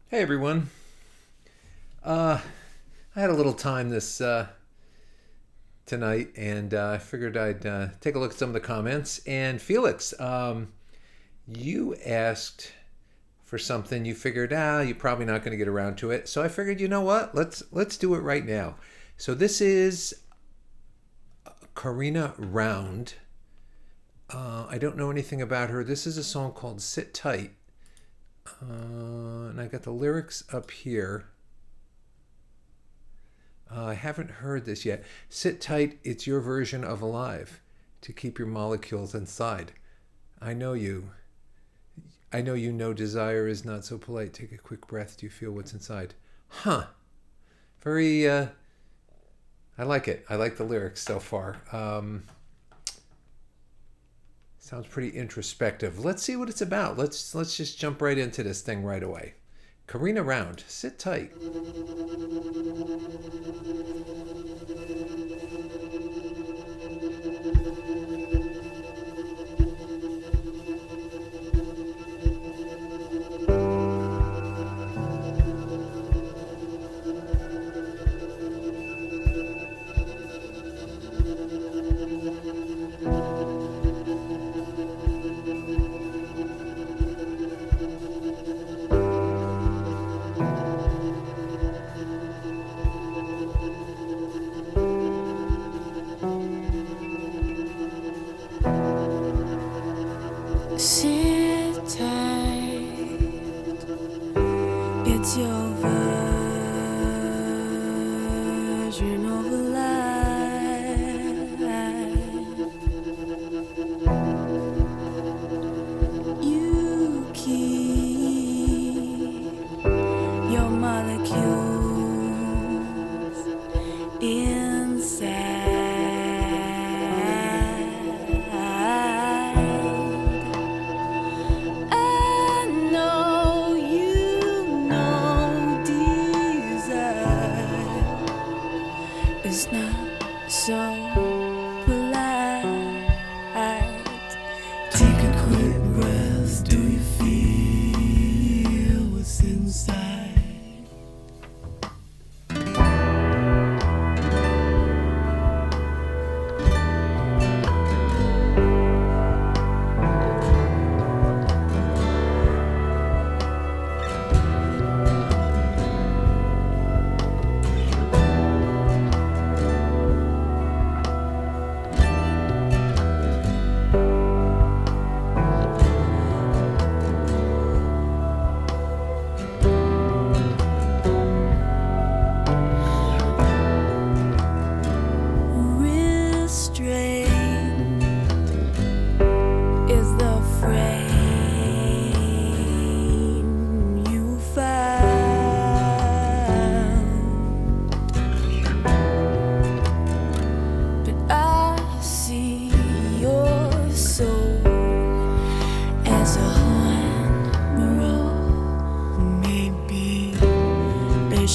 Hey everyone. Uh, I had a little time this tonight, and I figured I'd take a look at some of the comments. And Felix, you asked for something. You figured, you're probably not going to get around to it. So I figured, you know what? Let's do it right now. So this is Carina Round. I don't know anything about her. This is a song called "Sit Tight," and I got the lyrics up here. I haven't heard this yet. Sit tight, it's your version of alive to keep your molecules inside. I know you. I know you know desire is not so polite. Take a quick breath. Do you feel what's inside? Huh. Very, I like it. I like the lyrics so far. Sounds pretty introspective. Let's see what it's about. Let's just jump right into this thing right away. Carina Round, sit tight. Sit tight, it's your version of a life. You keep your molecules inside. It's not so polite. Take a quick breath. Do you feel what's inside?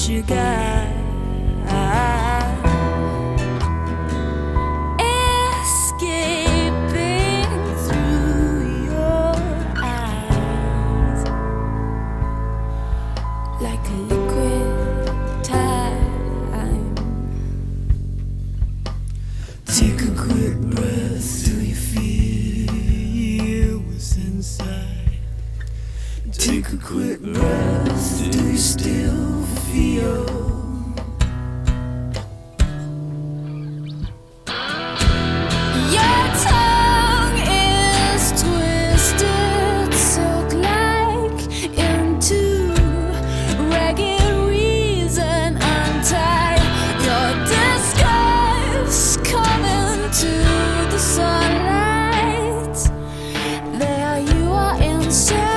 You got escaping through your eyes like a liquid time. Take a quick breath till you feel what's inside. Take a quick breath. Do you still feel? Your tongue is twisted silk-like into ragged reason untied. Your disguise coming to the sunlight. There you are inside.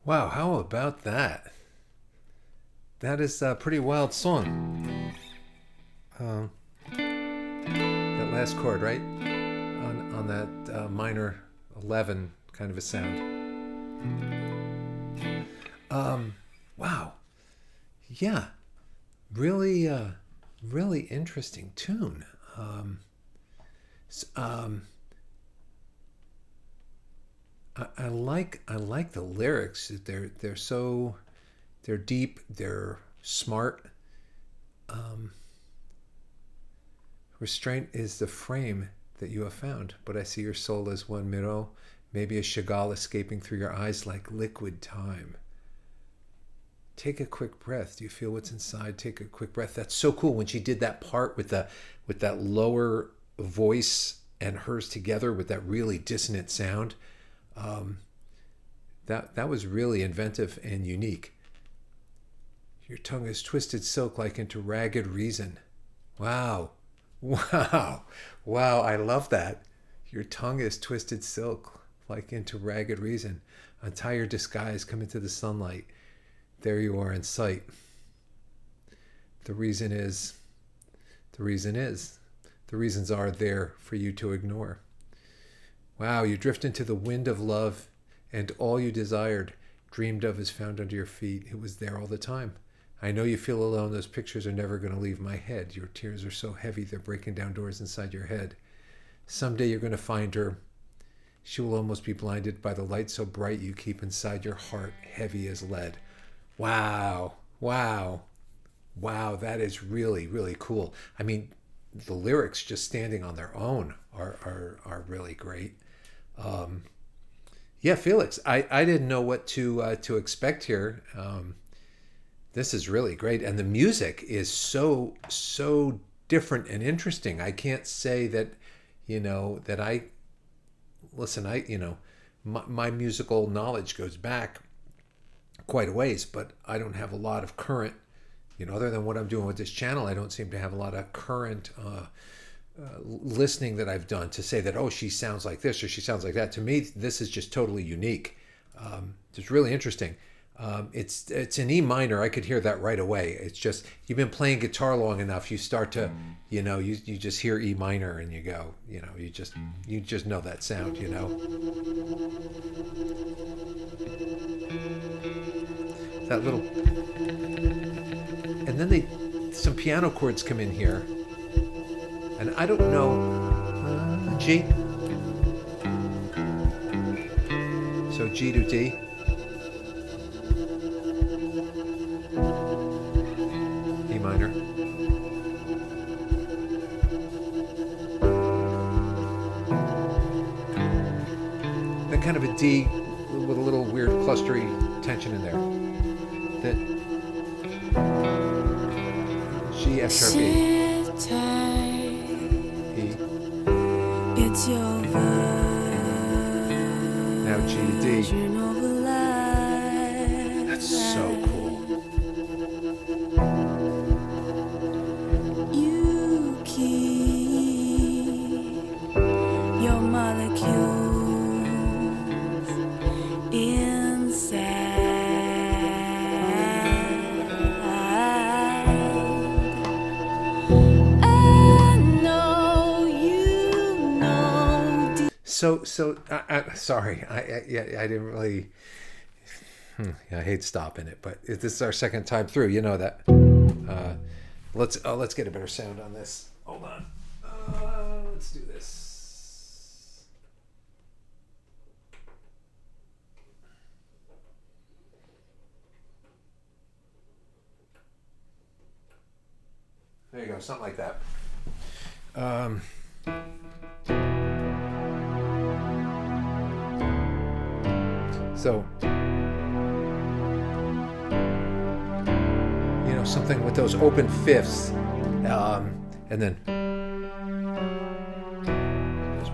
Wow, how about that? That is a pretty wild song. Um, that last chord, right? On that minor 11 kind of a sound. Wow. Yeah. Really, really interesting tune. S- um, I like the lyrics. They're deep. They're smart. Um, Restraint is the frame that you have found, but I see your soul as one mirror, maybe a Chagall escaping through your eyes like liquid time. Take a quick breath. Do you feel what's inside? Take a quick breath. That's so cool when she did that part with that lower voice and hers together with that really dissonant sound. Um, that was really inventive and unique. Your tongue is twisted silk like into ragged reason. Wow. Wow. Wow. I love that. Your tongue is twisted silk like into ragged reason. Untie your disguise, come into the sunlight. There you are in sight. The reason is, the reason is, the reasons are there for you to ignore. Wow, you drift into the wind of love, and all you desired, dreamed of, is found under your feet. It was there all the time. I know you feel alone. Those pictures are never going to leave my head. Your tears are so heavy, they're breaking down doors inside your head. Someday you're going to find her. She will almost be blinded by the light so bright you keep inside your heart, heavy as lead. Wow. Wow. Wow. That is really, really cool. I mean, the lyrics just standing on their own are really great. Yeah, Felix, I didn't know what to expect here. This is really great. And the music is so different and interesting. I can't say that, that my musical knowledge goes back quite a ways, but I don't have a lot of current, other than what I'm doing with this channel. I don't seem to have a lot of current listening that I've done to say that, oh, she sounds like this or she sounds like that. To me, this is just totally unique. It's really interesting. It's in E minor. I could hear that right away. It's just, you've been playing guitar long enough, you start to, you just hear E minor and you go, you just know that sound, that little, and then some piano chords come in here, and I don't know, G, so G to D, E minor, then kind of a D with a little weird clustery tension in there. That G, F sharp, E. E. It's your Now G to D. version of a lie. That's so cool. You keep your molecules inside. So sorry, I didn't really. I hate stopping it, but this is our second time through. You know that. Let's get a better sound on this. Hold on. Let's do this. There you go, something like that. So, something with those open fifths, and then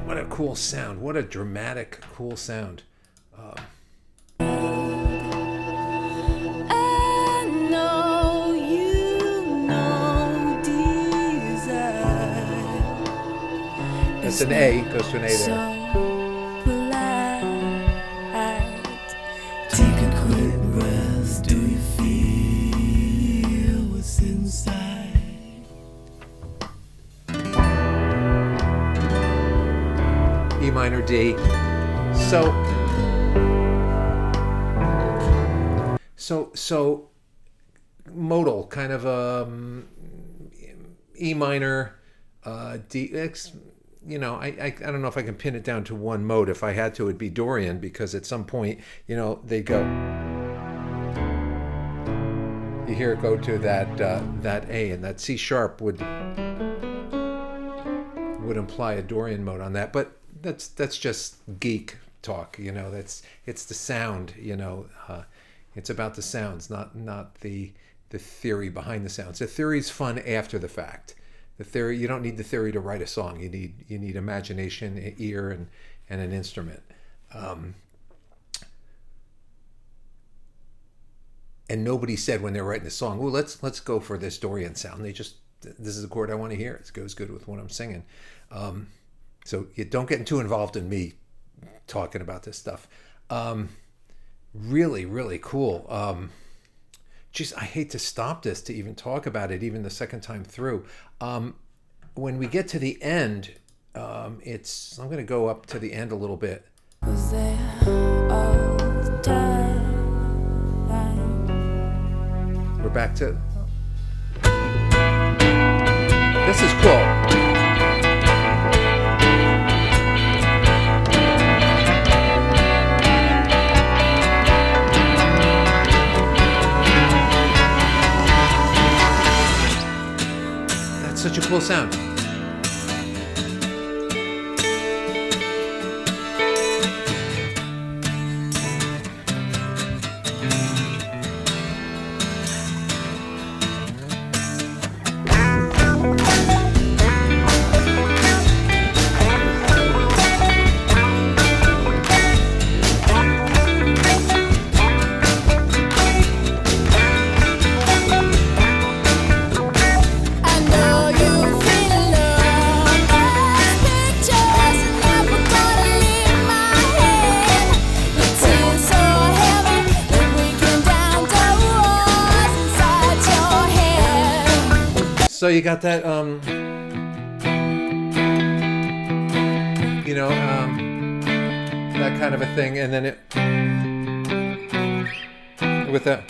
what a cool sound! What a dramatic, cool sound. That's an A, goes to an A there. Take a quick D. So modal, kind of E minor, D. I don't know if I can pin it down to one mode. If I had to, it'd be Dorian, because at some point, they go. You hear it go to that A, and that C sharp would imply a Dorian mode on that. But that's just geek talk, it's the sound, it's about the sounds, not the theory behind the sounds. The theory's fun after the fact. The theory, you don't need the theory to write a song. You need imagination, an ear, and an instrument. And nobody said when they were writing the song, "Well, let's go for this Dorian sound." This is a chord I want to hear. It goes good with what I'm singing. So you don't get too involved in me talking about this stuff. Really, really cool. I hate to stop this to even talk about it, even the second time through. When we get to the end, I'm going to go up to the end a little bit. Was there all the time? We're back to... This is cool. Such a cool sound. So you got that, that kind of a thing, and then with that.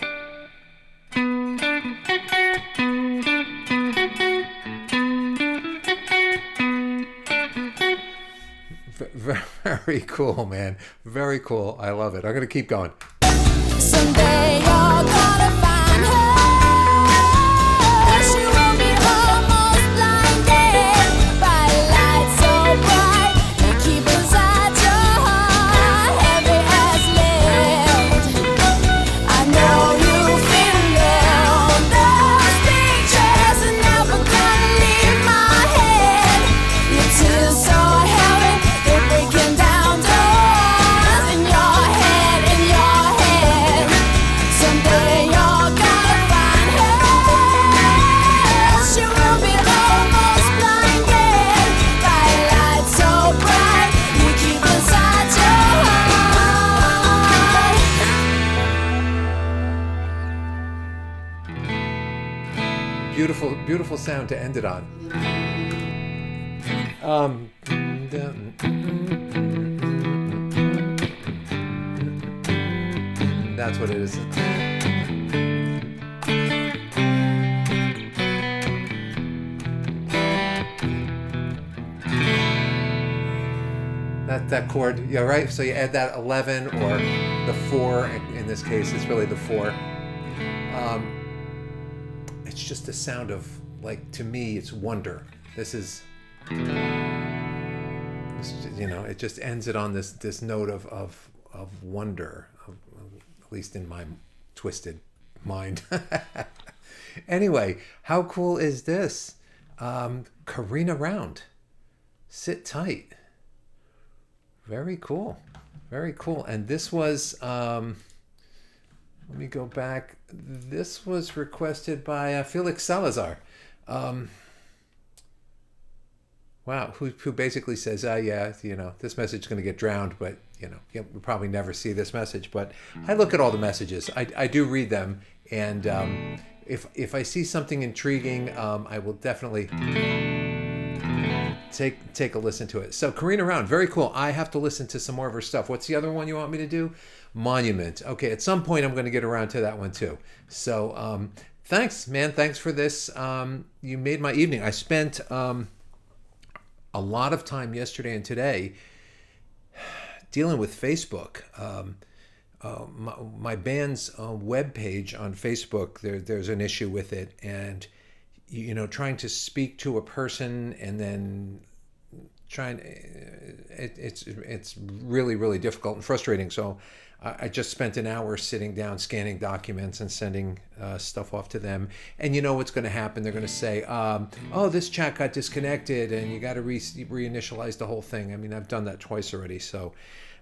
Very cool, man. Very cool. I love it. I'm going to keep going. Someday you're gonna find her. She will be almost blinded by light so bright. You keep inside your heart heavy as lead. I know you feel alone. Those pictures are never gonna leave my head. Your tears so heavy, they're breaking down doors in your head, in your head. Someday you're gonna find her. She will be almost blinded by light so bright. You keep inside your heart. Beautiful, beautiful sound to end it on. That's what it is. That chord, yeah, right? So you add that 11 or the 4, in this case, it's really the 4. It's just a sound of, like, to me, it's wonder. This is, it just ends it on this note of wonder, at least in my twisted mind. Anyway, how cool is this? Carina Round. Sit Tight. Very cool. Very cool. And this was, let me go back. This was requested by Felix Salazar. Wow, who basically says, yeah, this message is going to get drowned, but, you'll probably never see this message. But I look at all the messages. I do read them. And if I see something intriguing, I will definitely take a listen to it. So Carina Round, very cool. I have to listen to some more of her stuff. What's the other one you want me to do? Monument. Okay, at some point I'm going to get around to that one too. So thanks, man. Thanks for this. You made my evening. I spent a lot of time yesterday and today dealing with Facebook. My band's web page on Facebook, there's an issue with it, and trying to speak to a person and then it's really, really difficult and frustrating. So I just spent an hour sitting down scanning documents and sending stuff off to them. And you know what's going to happen? They're going to say, oh, this chat got disconnected and you got to reinitialize the whole thing. I mean, I've done that twice already. So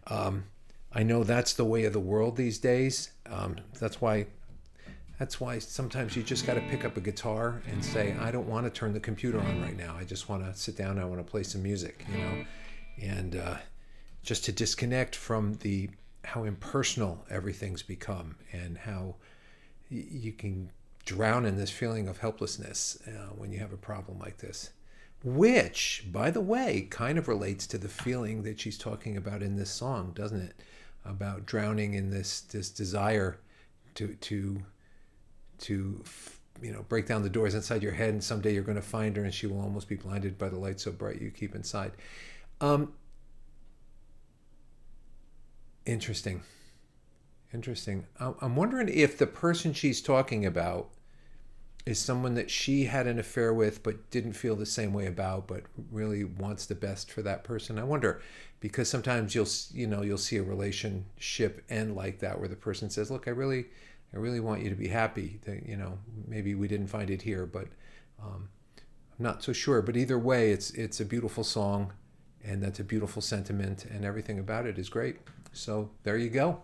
I know that's the way of the world these days. That's why sometimes you just got to pick up a guitar and say, I don't want to turn the computer on right now. I just want to sit down and I want to play some music, and just to disconnect from how impersonal everything's become and how you can drown in this feeling of helplessness when you have a problem like this, which, by the way, kind of relates to the feeling that she's talking about in this song, doesn't it? About drowning in this desire to break down the doors inside your head, and someday you're going to find her and she will almost be blinded by the light so bright you keep inside. Interesting. I'm wondering if the person she's talking about is someone that she had an affair with but didn't feel the same way about, but really wants the best for that person. I wonder, because sometimes you'll see a relationship end like that, where the person says, look, I really want you to be happy. That, maybe we didn't find it here, but I'm not so sure. But either way, it's a beautiful song, and that's a beautiful sentiment, and everything about it is great. So there you go.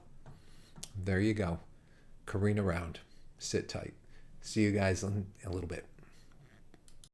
Carina Round. Sit tight. See you guys in a little bit.